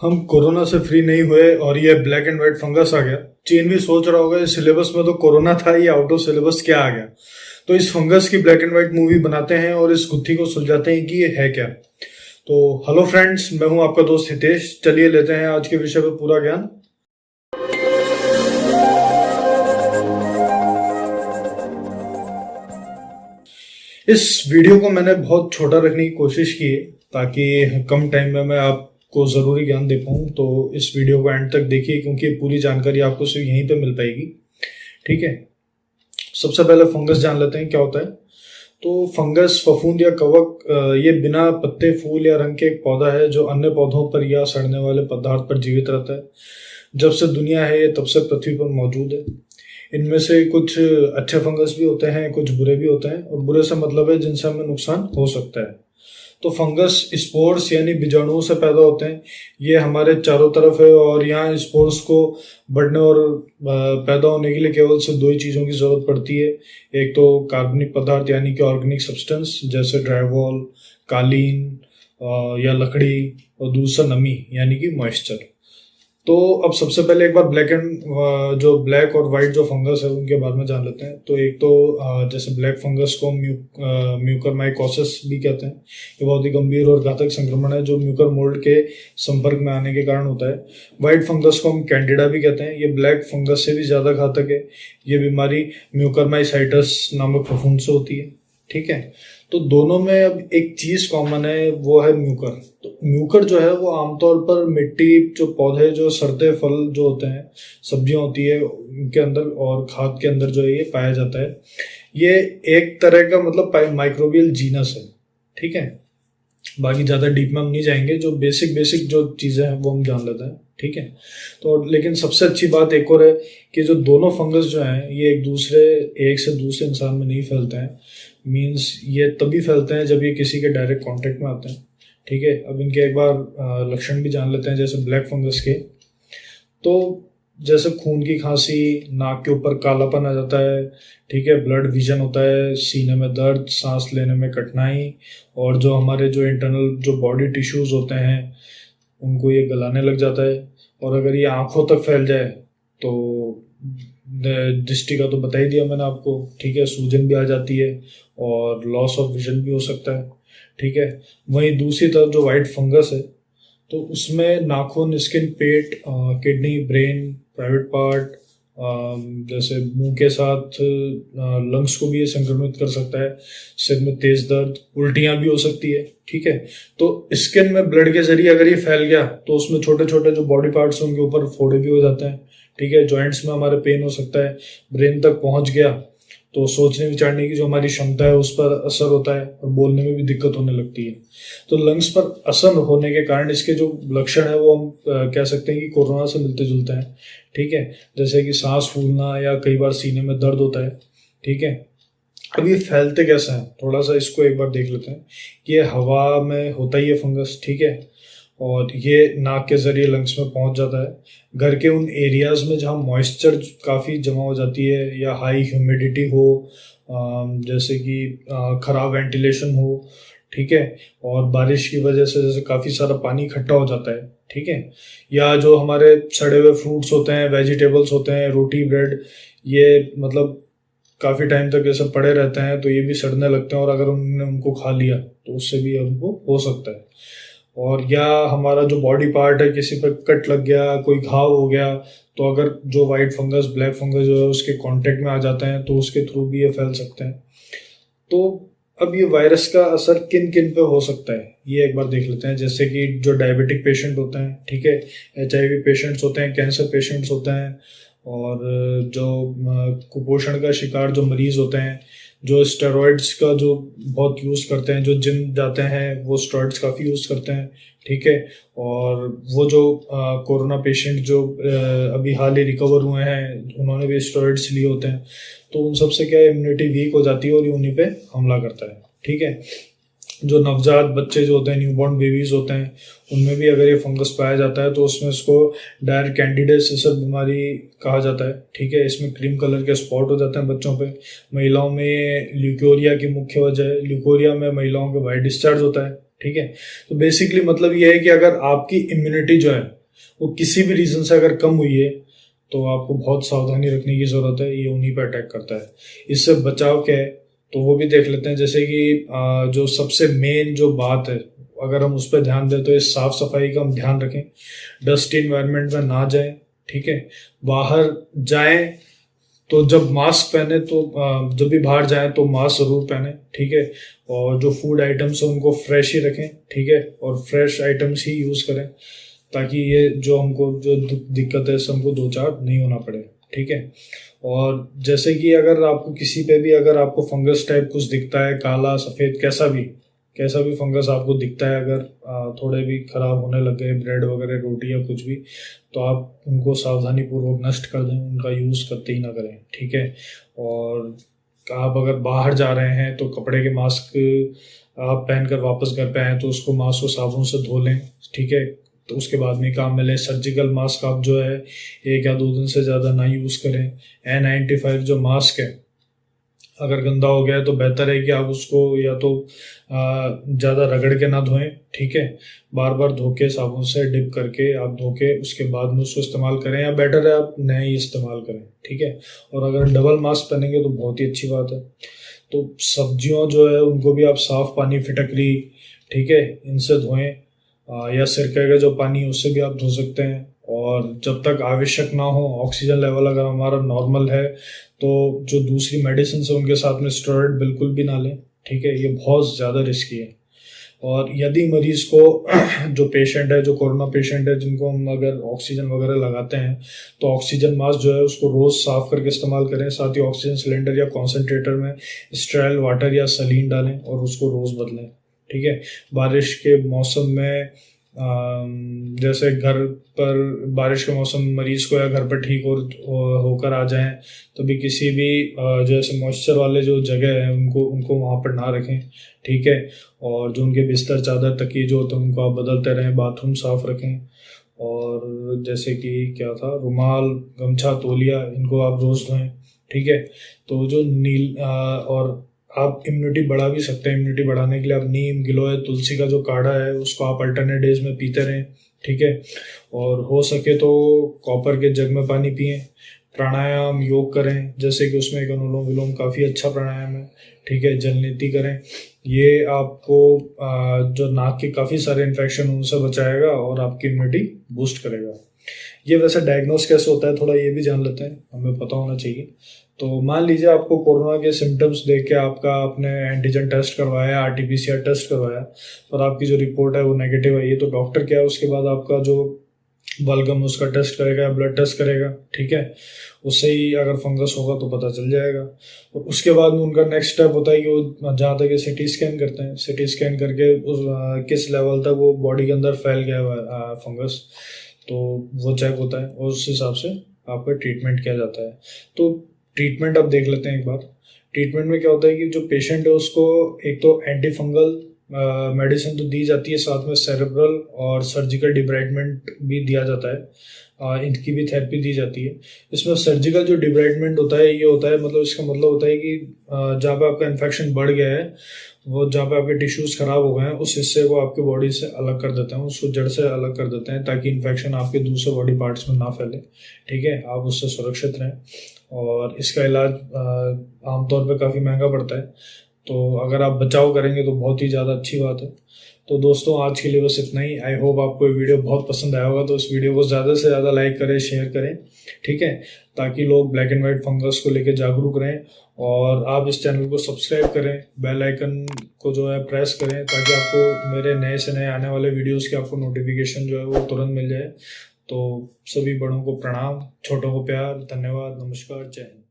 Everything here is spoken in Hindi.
हम कोरोना से फ्री नहीं हुए और ये ब्लैक एंड व्हाइट फंगस आ गया। चीन भी सोच रहा होगा इस सिलेबस में तो कोरोना था, ये आउट ऑफ सिलेबस क्या आ गया। तो इस फंगस की ब्लैक एंड व्हाइट मूवी बनाते हैं और इस गुत्थी को सुलझाते हैं कि ये है क्या। तो हेलो फ्रेंड्स, मैं हूं आपका दोस्त हितेश। चलिए लेते हैं आज के विषय पर पूरा ज्ञान। इस वीडियो को मैंने बहुत छोटा रखने की कोशिश की है ताकि कम टाइम में मैं आपको ज़रूरी ज्ञान दे पाऊँ। तो इस वीडियो को एंड तक देखिए क्योंकि पूरी जानकारी आपको सिर्फ यहीं पे मिल पाएगी। ठीक है, सबसे पहले फंगस जान लेते हैं क्या होता है। तो फंगस, फफूंद या कवक ये बिना पत्ते, फूल या रंग के एक पौधा है जो अन्य पौधों पर या सड़ने वाले पदार्थ पर जीवित रहता है। जब से दुनिया है ये तब से पृथ्वी पर मौजूद है। इनमें से कुछ अच्छे फंगस भी होते हैं, कुछ बुरे भी होते हैं। और बुरे से मतलब है जिनसे हमें नुकसान हो सकता है। तो फंगस स्पोर्स यानी बीजाणुओं से पैदा होते हैं। ये हमारे चारों तरफ है और यहाँ स्पोर्स को बढ़ने और पैदा होने के लिए केवल सिर्फ दो ही चीज़ों की जरूरत पड़ती है। एक तो कार्बनिक पदार्थ यानी कि ऑर्गेनिक सब्सटेंस जैसे ड्राईवॉल, कालीन या लकड़ी, और दूसरा नमी यानी कि मॉइस्चर। तो अब सबसे पहले एक बार जो ब्लैक और वाइट जो फंगस है उनके बारे में जान लेते हैं। तो एक तो जैसे ब्लैक फंगस को म्यूकरमाइकोसिस भी कहते हैं। ये बहुत ही गंभीर और घातक संक्रमण है जो म्यूकर मोल्ड के संपर्क में आने के कारण होता है। वाइट फंगस को हम कैंडिडा भी कहते हैं। ये ब्लैक फंगस से भी ज्यादा घातक है। ये बीमारी म्यूकरमाइसाइटस नामक फफूंद से होती है। ठीक है, तो दोनों में अब एक चीज कॉमन है, वो है म्यूकर। तो म्यूकर जो है वो आमतौर पर मिट्टी, जो पौधे, जो सड़ते फल जो होते हैं, सब्जियां होती है उनके अंदर और खाद के अंदर जो है ये पाया जाता है। ये एक तरह का मतलब माइक्रोबियल जीनस है। ठीक है, बाकी ज्यादा डीप में हम नहीं जाएंगे, जो बेसिक जो चीजें हैं वो हम जान लेते हैं। ठीक है, तो लेकिन सबसे अच्छी बात एक और है कि जो दोनों फंगस जो हैं ये एक से दूसरे इंसान में नहीं फैलते हैं। मींस ये तभी फैलते हैं जब ये किसी के डायरेक्ट कांटेक्ट में आते हैं। ठीक है, अब इनके एक बार लक्षण भी जान लेते हैं जैसे ब्लैक फंगस के। तो जैसे खून की खांसी, नाक के ऊपर कालापन आ जाता है। ठीक है, ब्लड विजन होता है, सीने में दर्द, सांस लेने में कठिनाई, और जो हमारे जो इंटरनल जो बॉडी टिश्यूज होते हैं उनको ये गलाने लग जाता है। और अगर ये आंखों तक फैल जाए तो दृष्टि का तो बता ही दिया मैंने आपको। ठीक है, सूजन भी आ जाती है और लॉस ऑफ विजन भी हो सकता है। ठीक है, वहीं दूसरी तरफ जो वाइट फंगस है तो उसमें नाखून, स्किन, पेट, किडनी, ब्रेन, प्राइवेट पार्ट, जैसे मुंह के साथ लंग्स को भी ये संक्रमित कर सकता है। सिर में तेज दर्द, उल्टियां भी हो सकती है। ठीक है, तो स्किन में ब्लड के जरिए अगर ये फैल गया तो उसमें छोटे छोटे जो बॉडी पार्ट्स हैं उनके ऊपर फोड़े भी हो जाते हैं। ठीक है, जॉइंट्स में हमारे पेन हो सकता है। ब्रेन तक पहुंच गया तो सोचने विचारने की जो हमारी क्षमता है उस पर असर होता है और बोलने में भी दिक्कत होने लगती है। तो लंग्स पर असर होने के कारण इसके जो लक्षण है वो हम कह सकते हैं कि कोरोना से मिलते जुलते हैं। ठीक है, जैसे कि सांस फूलना या कई बार सीने में दर्द होता है। ठीक है, अब ये फैलते कैसे हैं, थोड़ा सा इसको एक बार देख लेते हैं कि ये हवा में होता ही है फंगस। ठीक है, और ये नाक के जरिए लंग्स में पहुंच जाता है। घर के उन एरियाज में जहाँ मॉइस्चर काफ़ी जमा हो जाती है या हाई ह्यूमिडिटी हो, जैसे कि खराब वेंटिलेशन हो। ठीक है, और बारिश की वजह से जैसे काफ़ी सारा पानी इकट्ठा हो जाता है। ठीक है, या जो हमारे सड़े हुए फ्रूट्स होते हैं, वेजिटेबल्स होते हैं, रोटी, ब्रेड, ये मतलब काफ़ी टाइम तक ये सब पड़े रहते हैं तो ये भी सड़ने लगते हैं। और अगर उन्होंने उनको खा लिया तो उससे भी हमको हो सकता है। और या हमारा जो बॉडी पार्ट है, किसी पर कट लग गया, कोई घाव हो गया, तो अगर जो वाइट फंगस, ब्लैक फंगस जो है उसके कांटेक्ट में आ जाते हैं तो उसके थ्रू भी ये फैल सकते हैं। तो अब ये वायरस का असर किन किन पे हो सकता है ये एक बार देख लेते हैं। जैसे कि जो डायबिटिक पेशेंट होते हैं, ठीक है, HIV पेशेंट्स होते हैं, कैंसर पेशेंट्स होते हैं, और जो कुपोषण का शिकार जो मरीज होते हैं, जो स्टेरॉइड्स का जो बहुत यूज़ करते हैं, जो जिम जाते हैं वो स्टेरॉइड्स काफ़ी यूज़ करते हैं। ठीक है, और वो जो कोरोना पेशेंट जो अभी हाल ही रिकवर हुए हैं उन्होंने भी स्टेरॉइड्स लिए होते हैं। तो उन सबसे क्या इम्यूनिटी वीक हो जाती है और ये उन्हीं पे हमला करता है। ठीक है, जो नवजात बच्चे जो होते हैं, न्यूबॉर्न बेबीज होते हैं, उनमें भी अगर ये फंगस पाया जाता है तो उसमें इसको डायरेक्ट कैंडिडियासिस बीमारी कहा जाता है। ठीक है, इसमें क्रीम कलर के स्पॉट हो जाते हैं बच्चों पे। महिलाओं में ल्यूकोरिया की मुख्य वजह है। ल्यूकोरिया में महिलाओं के वाइट डिस्चार्ज होता है। ठीक है। तो बेसिकली मतलब ये है कि अगर आपकी इम्यूनिटी जो है वो किसी भी रीजन से अगर कम हुई है तो आपको बहुत सावधानी रखने की जरूरत है, ये उन्हीं पर अटैक करता है। इससे बचाव क्या है तो वो भी देख लेते हैं। जैसे कि जो सबसे मेन जो बात है अगर हम उस पर ध्यान दें तो इस साफ सफाई का हम ध्यान रखें, डस्टी इन्वायरमेंट में ना जाएं, ठीक है। बाहर जाएं तो जब मास्क पहने तो जब भी बाहर जाएं तो मास्क जरूर पहने, ठीक है। और जो फूड आइटम्स है उनको फ्रेश ही रखें, ठीक है, और फ्रेश आइटम्स ही यूज करें ताकि ये जो हमको जो दिक्कत है इससे हमको दो चार नहीं होना पड़े, ठीक है। और जैसे कि अगर आपको किसी पे भी अगर आपको फंगस टाइप कुछ दिखता है, काला सफेद कैसा भी फंगस आपको दिखता है, अगर थोड़े भी खराब होने लग गए ब्रेड वगैरह रोटी या कुछ भी, तो आप उनको सावधानी पूर्वक नष्ट कर दें, उनका यूज करते ही ना करें, ठीक है। और आप अगर बाहर जा रहे हैं तो कपड़े के मास्क आप पहनकर वापस घर पे आए तो उसको मास्क को साबुन से धो लें, ठीक है। तो उसके बाद में काम मिले। सर्जिकल मास्क आप जो है 1 या 2 दिन से ज़्यादा ना यूज़ करें। N95 जो मास्क है अगर गंदा हो गया है तो बेहतर है कि आप उसको या तो ज़्यादा रगड़ के ना धोएं, ठीक है। बार बार धो के साबुन से डिप करके आप धो के उसके बाद में उसको इस्तेमाल करें, या बेटर है आप नए ही इस्तेमाल करें, ठीक है। और अगर डबल मास्क पहनेंगे तो बहुत ही अच्छी बात है। तो सब्जियों जो है उनको भी आप साफ पानी, फिटकरी, ठीक है, इनसे धोएं, या सिरके का जो पानी है उससे भी आप धो सकते हैं। और जब तक आवश्यक ना हो, ऑक्सीजन लेवल अगर हमारा नॉर्मल है तो जो दूसरी मेडिसिन है उनके साथ में स्टेरॉइड बिल्कुल भी ना लें, ठीक है, ये बहुत ज़्यादा रिस्की है। और यदि मरीज को जो पेशेंट है, जो कोरोना पेशेंट है, जिनको हम अगर ऑक्सीजन वगैरह लगाते हैं तो ऑक्सीजन मास्क जो है उसको रोज़ साफ करके इस्तेमाल करें। साथ ही ऑक्सीजन सिलेंडर या कॉन्सेंट्रेटर में स्टेराइल वाटर या सलीन डालें और उसको रोज़ बदलें, ठीक है। बारिश के मौसम में जैसे घर पर बारिश के मौसम में मरीज को या घर पर ठीक होकर आ जाएं तो भी किसी भी जैसे मॉइस्चर वाले जो जगह है उनको वहाँ पर ना रखें, ठीक है। और जो उनके बिस्तर, चादर, तकिए जो होते हैं उनको आप बदलते रहें। बाथरूम साफ रखें। और जैसे कि क्या था, रुमाल, गमछा, तौलिया, इनको आप रोज़ धोएं, ठीक है। तो जो और आप इम्यूनिटी बढ़ा भी सकते हैं। इम्यूनिटी बढ़ाने के लिए आप नीम, गिलोय, तुलसी का जो काढ़ा है उसको आप अल्टरनेट डेज में पीते रहें, ठीक है। और हो सके तो कॉपर के जग में पानी पिएं। प्राणायाम, योग करें, जैसे कि उसमें एक अनुलोम विलोम काफ़ी अच्छा प्राणायाम है, ठीक है। जल नीति करें, ये आपको जो नाक के काफ़ी सारे इन्फेक्शन उनसे बचाएगा और आपकी इम्यूनिटी बूस्ट करेगा। ये वैसे डायग्नोस कैसे होता है थोड़ा ये भी जान लेते हैं, हमें पता होना चाहिए। तो मान लीजिए आपको कोरोना के सिम्टम्स देख के आपने एंटीजन टेस्ट करवाया, RT-PCR टेस्ट करवाया और आपकी जो रिपोर्ट है वो नेगेटिव आई है, तो डॉक्टर क्या है उसके बाद आपका जो बलगम उसका टेस्ट करेगा, ब्लड टेस्ट करेगा, ठीक है। उससे ही अगर फंगस होगा तो पता चल जाएगा। और उसके बाद में उनका नेक्स्ट स्टेप होता है कि वो जहाँ तक सिटी स्कैन करते हैं। सिटी स्कैन करके उस किस लेवल तक वो बॉडी के अंदर फैल गया है फंगस, तो वो चेक होता है और उस हिसाब से आपका ट्रीटमेंट किया जाता है। तो ट्रीटमेंट अब देख लेते हैं एक बार। ट्रीटमेंट में क्या होता है कि जो पेशेंट है उसको एक तो एंटी फंगल मेडिसिन तो दी जाती है, साथ में सेरेब्रल और सर्जिकल डिब्राइडमेंट भी दिया जाता है, इनकी भी थेरेपी दी जाती है। इसमें सर्जिकल जो डिब्राइडमेंट होता है ये होता है, मतलब इसका मतलब होता है कि जहाँ पे आपका इन्फेक्शन बढ़ गया है, वो जहाँ पे आपके टिश्यूज खराब हो गए हैं उस हिस्से को आपके बॉडी से अलग कर देते हैं, उसको जड़ से अलग कर देते हैं ताकि इन्फेक्शन आपके दूसरे बॉडी पार्ट्स में ना फैले, ठीक है, आप उससे सुरक्षित रहें। और इसका इलाज आमतौर पे काफ़ी महंगा पड़ता है, तो अगर आप बचाव करेंगे तो बहुत ही ज़्यादा अच्छी बात है। तो दोस्तों आज के लिए बस इतना ही। आई होप आपको ये वीडियो बहुत पसंद आया होगा, तो इस वीडियो को ज़्यादा से ज़्यादा लाइक करें, शेयर करें, ठीक है, ताकि लोग ब्लैक एंड वाइट फंगस को लेकर जागरूक रहें। और आप इस चैनल को सब्सक्राइब करें, बेल आइकन को जो है प्रेस करें ताकि आपको मेरे नए से नए आने वाले वीडियोज़ की आपको नोटिफिकेशन जो है वो तुरंत मिल जाए। तो सभी बड़ों को प्रणाम, छोटों को प्यार, धन्यवाद, नमस्कार, जय हिंद।